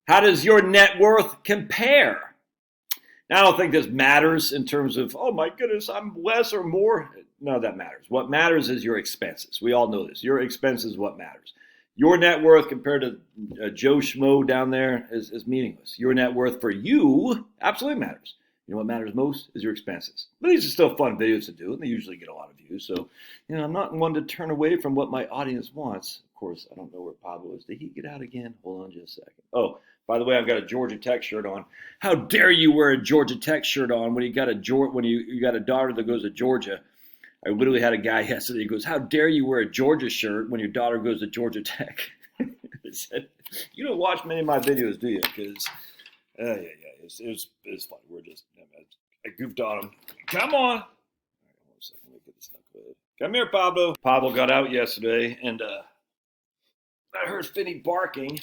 How does your net worth compare? Now, I don't think this matters in terms of, oh my goodness, I'm less or more. None of that matters. What matters is your expenses. We all know this. Your expenses is what matters. Your net worth compared to Joe Schmo down there is meaningless. Your net worth for you absolutely matters. You know what matters most is your expenses. But these are still fun videos to do, and they usually get a lot of views. So, I'm not one to turn away from what my audience wants. Of course, I don't know where Pablo is. Did he get out again? Hold on just a second. Oh, by the way, I've got a Georgia Tech shirt on. How dare you wear a Georgia Tech shirt on when you got a daughter that goes to Georgia? I literally had a guy yesterday. He goes, "How dare you wear a Georgia shirt when your daughter goes to Georgia Tech?" I said, "You don't watch many of my videos, do you?" Because, it's funny. I goofed on him. Come on. All right, hold on a second. Let me get this knucklehead. Come here, Pablo. Pablo got out yesterday, and I heard Finney barking.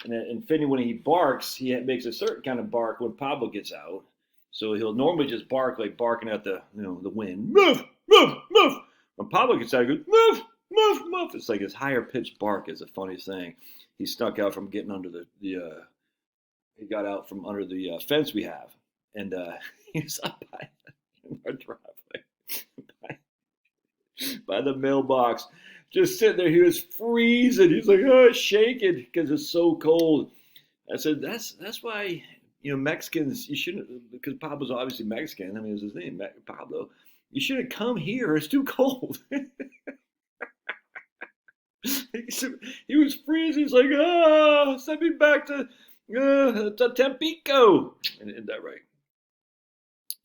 And Finney, when he barks, he makes a certain kind of bark when Pablo gets out. So he'll normally just bark like barking at the wind. Move, move, move. When Pablo gets out, he goes, move, move, move. It's like his higher pitched bark is the funniest thing. He snuck out from getting under he got out from under the fence we have. And he was up by our driveway, by the mailbox, just sitting there. He was freezing. He's like, oh, shaking because it's so cold. I said, that's why, Mexicans, you shouldn't, because Pablo's obviously Mexican. I mean, it's his name, Pablo. You shouldn't come here. It's too cold. He was freezing. He's like, send me back to Tampico. Isn't that right?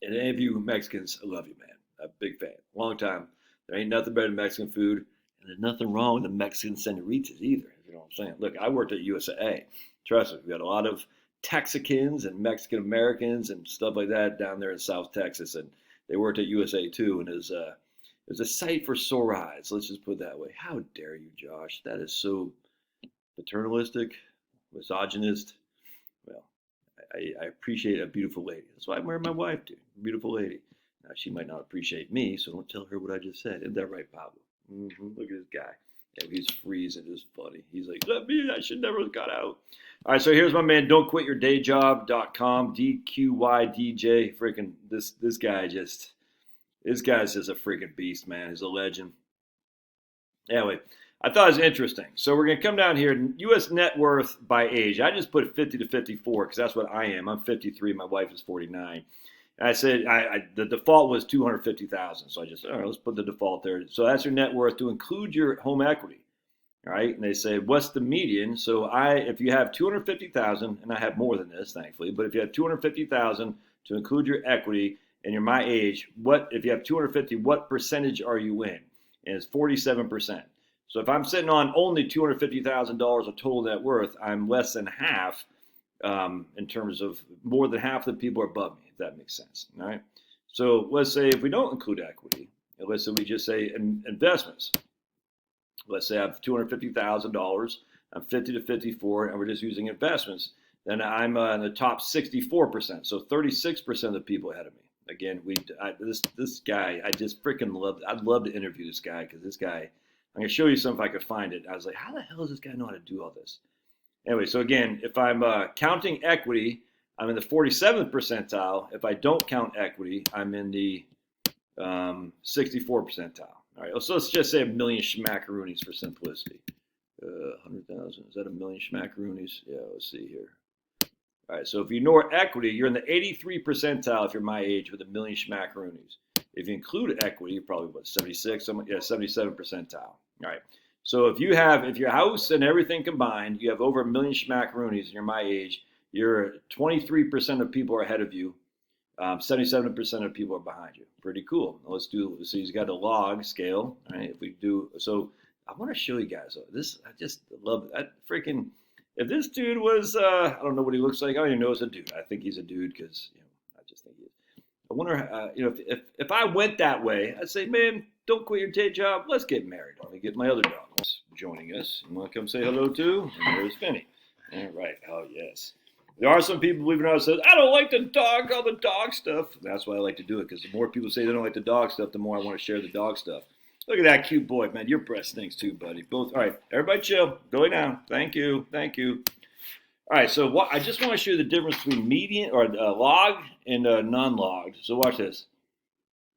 And any of you Mexicans, I love you, man. I'm a big fan. Long time. There ain't nothing better than Mexican food. And there's nothing wrong with the Mexican senoritas either. You know what I'm saying? Look, I worked at USA. Trust me, we got a lot of Texicans and Mexican Americans and stuff like that down there in South Texas, and they worked at USA too. And it was a sight for sore eyes. Let's just put it that way. How dare you, Josh? That is so paternalistic, misogynist. Well, I appreciate a beautiful lady. That's why I married my wife, dude. Beautiful lady. Now, she might not appreciate me, so don't tell her what I just said. Isn't that right, Pablo? Look at this guy. Yeah, he's freezing. It's funny. He's like, I should never have got out. All right, so here's my man, don'tquityourdayjob.com, DQYDJ. Freaking, this guy's just a freaking beast, man. He's a legend. Anyway, I thought it was interesting. So we're going to come down here, U.S. net worth by age. I just put 50 to 54 because that's what I am. I'm 53. My wife is 49. I said the default was $250,000, so I just let's put the default there. So that's your net worth to include your home equity, all right? And they say what's the median? So if you have $250,000, and I have more than this, thankfully, but if you have $250,000 to include your equity and you're my age, if you have 250? What percentage are you in? And it's 47%. So if I'm sitting on only $250,000 of total net worth, I'm less than half. In terms of more than half the people are above me, if that makes sense. All right. So let's say if we don't include equity, let's say we just say investments. Let's say I have $250,000. I'm 50 to 54, and we're just using investments. Then I'm in the top 64%. So 36% of the people ahead of me. Again, this guy, I just freaking love. I'd love to interview this guy because this guy. I'm gonna show you something if I could find it. I was like, how the hell does this guy know how to do all this? Anyway, so again, if I'm counting equity, I'm in the 47th percentile. If I don't count equity, I'm in the 64th percentile. All right, so let's just say a million schmackaroonies for simplicity. 100,000, is that a million schmackaroonies? Yeah, let's see here. All right, so if you ignore equity, you're in the 83 percentile if you're my age with a million schmackaroonies. If you include equity, you're probably, 76? 77 percentile. All right. So if your house and everything combined, you have over a million schmackaroonies and you're my age, you're 23% of people are ahead of you, 77% of people are behind you. Pretty cool. So he's got a log scale, right? So I want to show you guys this. I just love that freaking. If this dude was, I don't know what he looks like. I don't even know he's a dude. I think he's a dude because I just think he is. I wonder, if I went that way, I'd say, man, don't quit your day job. Let's get married. Let me get my other dog joining us. You want to come say hello too? And there's Finney. All right. Oh, yes. There are some people, believe it or not, says, I don't like all the dog stuff. That's why I like to do it, because the more people say they don't like the dog stuff, the more I want to share the dog stuff. Look at that cute boy, man. Your breath stinks too, buddy. Both. All right. Everybody chill. Go down. Thank you. Thank you. All right, so I just want to show you the difference between median or log and non-logged. So watch this.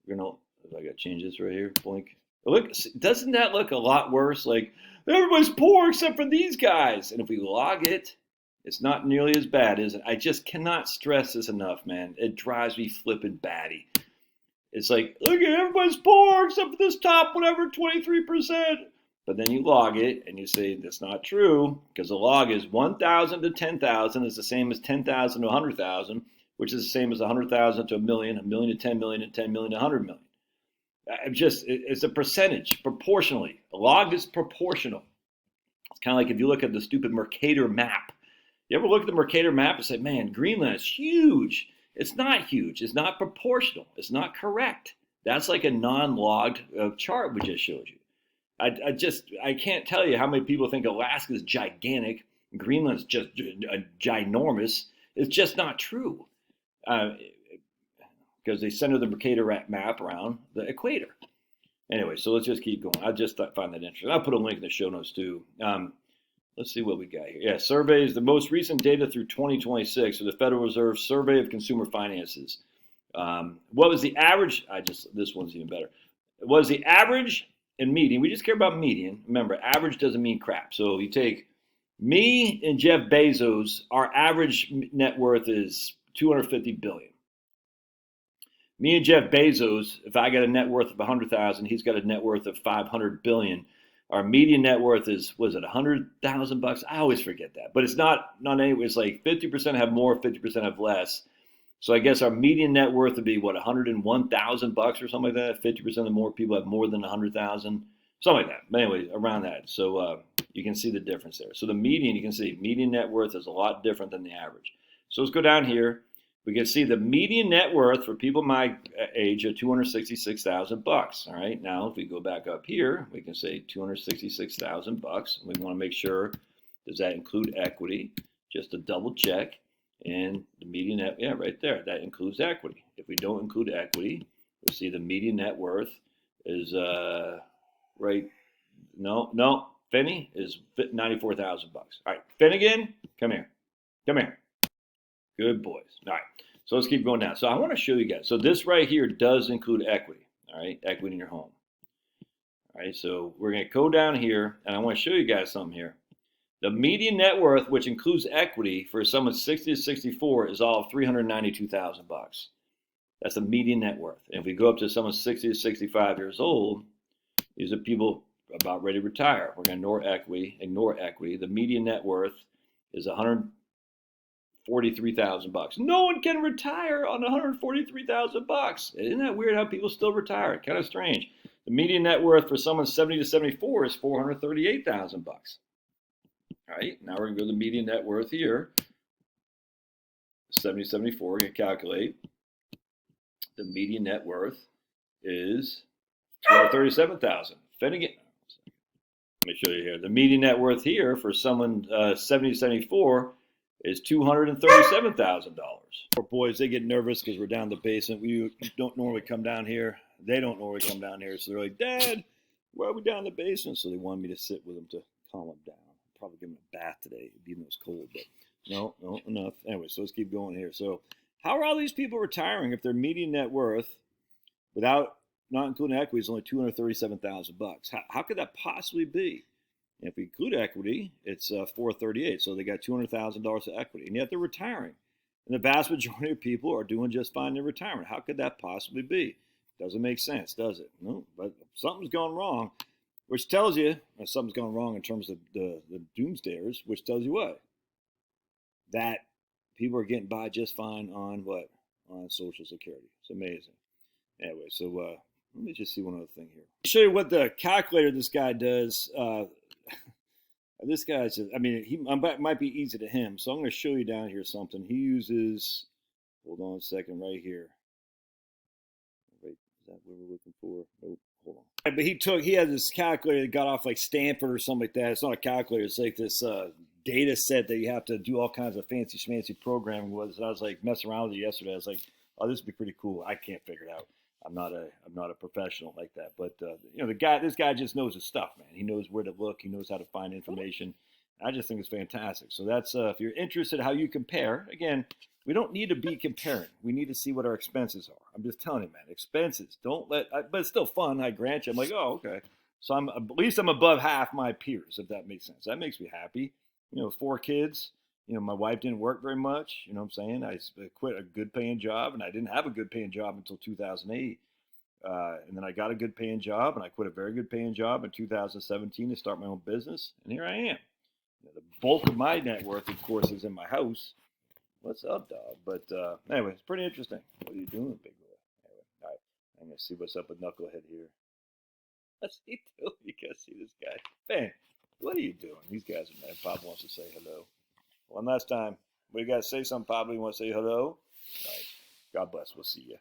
We're gonna. I got to change this right here. Blink. Look, doesn't that look a lot worse? Like everybody's poor except for these guys. And if we log it, it's not nearly as bad, is it? I just cannot stress this enough, man. It drives me flipping batty. It's like, look at everybody's poor except for this top, whatever, 23%. But then you log it and you say that's not true because the log is 1,000 to 10,000 is the same as 10,000 to 100,000, which is the same as 100,000 to a million to 10 million, and 10 million to 100 million. It's a percentage proportionally. A log is proportional. It's kind of like if you look at the stupid Mercator map. You ever look at the Mercator map and say, man, Greenland is huge. It's not huge. It's not proportional. It's not correct. That's like a non-logged chart we just showed you. I can't tell you how many people think Alaska is gigantic. Greenland's just ginormous. It's just not true. Because they center the Mercator map around the equator. Anyway, so let's just keep going. I just find that interesting. I'll put a link in the show notes too. Let's see what we got here. Yeah, surveys, the most recent data through 2026 of the Federal Reserve Survey of Consumer Finances. What was the average? This one's even better. What was the average and median? We just care about median. Remember, average doesn't mean crap. So you take me and Jeff Bezos, our average net worth is $250 billion. Me and Jeff Bezos, if I got a net worth of 100,000, he's got a net worth of 500 billion. Our median net worth is, was it 100,000 bucks? I always forget that, but it's not anyway. It's like 50% have more, 50% have less. So I guess our median net worth would be what, 101,000 bucks or something like that. 50% of more people have more than 100,000, something like that. But anyway, around that. So you can see the difference there. So the median, you can see median net worth is a lot different than the average. So let's go down here. We can see the median net worth for people my age of 266,000 bucks. All right. Now, if we go back up here, we can say 266,000 bucks. We want to make sure, does that include equity? Just to double check. And the median net, yeah, right there, that includes equity. If we don't include equity, we'll see the median net worth is right. No, Finney is 94,000 bucks. All right, Finnegan, come here. Good boys. All right, so let's keep going down. So I want to show you guys. So this right here does include equity. All right, equity in your home. All right, so we're going to go down here, and I want to show you guys something here. The median net worth, which includes equity, for someone 60 to 64 is all of 392,000 bucks. That's the median net worth. And if we go up to someone 60 to 65 years old, these are people about ready to retire. We're going to ignore equity. The median net worth is 143,000 bucks. No one can retire on 143,000 bucks. Isn't that weird how people still retire? Kind of strange. The median net worth for someone 70 to 74 is 438,000 bucks. All right, now we're going to go to the median net worth here. 70 to 74, we're going to calculate. The median net worth is 237,000. Finnegan. Let me show you here. The median net worth here for someone 70 to 74 is $237,000. Poor boys, they get nervous because we're down in the basement. We don't normally come down here. They don't normally come down here. So they're like, Dad, why are we down in the basement? So they wanted me to sit with them to calm them down. I'll probably give them a bath today, even though it's cold. But no, enough. Anyway, so let's keep going here. So how are all these people retiring if their median net worth, without not including equity, is only 237,000 bucks? How could that possibly be? And if we include equity, it's 438. So they got $200,000 of equity, and yet they're retiring. And the vast majority of people are doing just fine in retirement. How could that possibly be? Doesn't make sense, does it? No, but something's gone wrong, which tells you something's gone wrong in terms of the doomsdayers, which tells you what? That people are getting by just fine on what? On Social Security. It's amazing. Anyway, so let me just see one other thing here. I'll show you what the calculator this guy does. This guy's just, I mean, it might be easy to him. So I'm going to show you down here something. He uses, hold on a second, right here. Wait, is that what we're looking for? Nope, hold on. But he had this calculator that got off like Stanford or something like that. It's not a calculator. It's like this data set that you have to do all kinds of fancy schmancy programming with. I was like messing around with it yesterday. I was like, oh, this would be pretty cool. I can't figure it out. I'm not a professional like that, but this guy just knows his stuff, man. He knows where to look. He knows how to find information. I just think it's fantastic. So that's if you're interested how you compare. Again, we don't need to be comparing. We need to see what our expenses are. I'm just telling you, man, expenses. Don't let. But it's still fun. I grant you. I'm like, oh, okay. So I'm at least I'm above half my peers, if that makes sense. That makes me happy. 4 kids. My wife didn't work very much. You know what I'm saying? I quit a good paying job, and I didn't have a good paying job until 2008. And then I got a good paying job, and I quit a very good paying job in 2017 to start my own business. And here I am. The bulk of my net worth, of course, is in my house. What's up, dog? But anyway, it's pretty interesting. What are you doing, big boy? Anyway, all right. I'm going to see what's up with Knucklehead here. What's he doing? You guys see this guy? Man, what are you doing? These guys are mad. Pop wants to say hello. One last time. We got to say something, Pablo. You want to say hello? All right. God bless. We'll see you.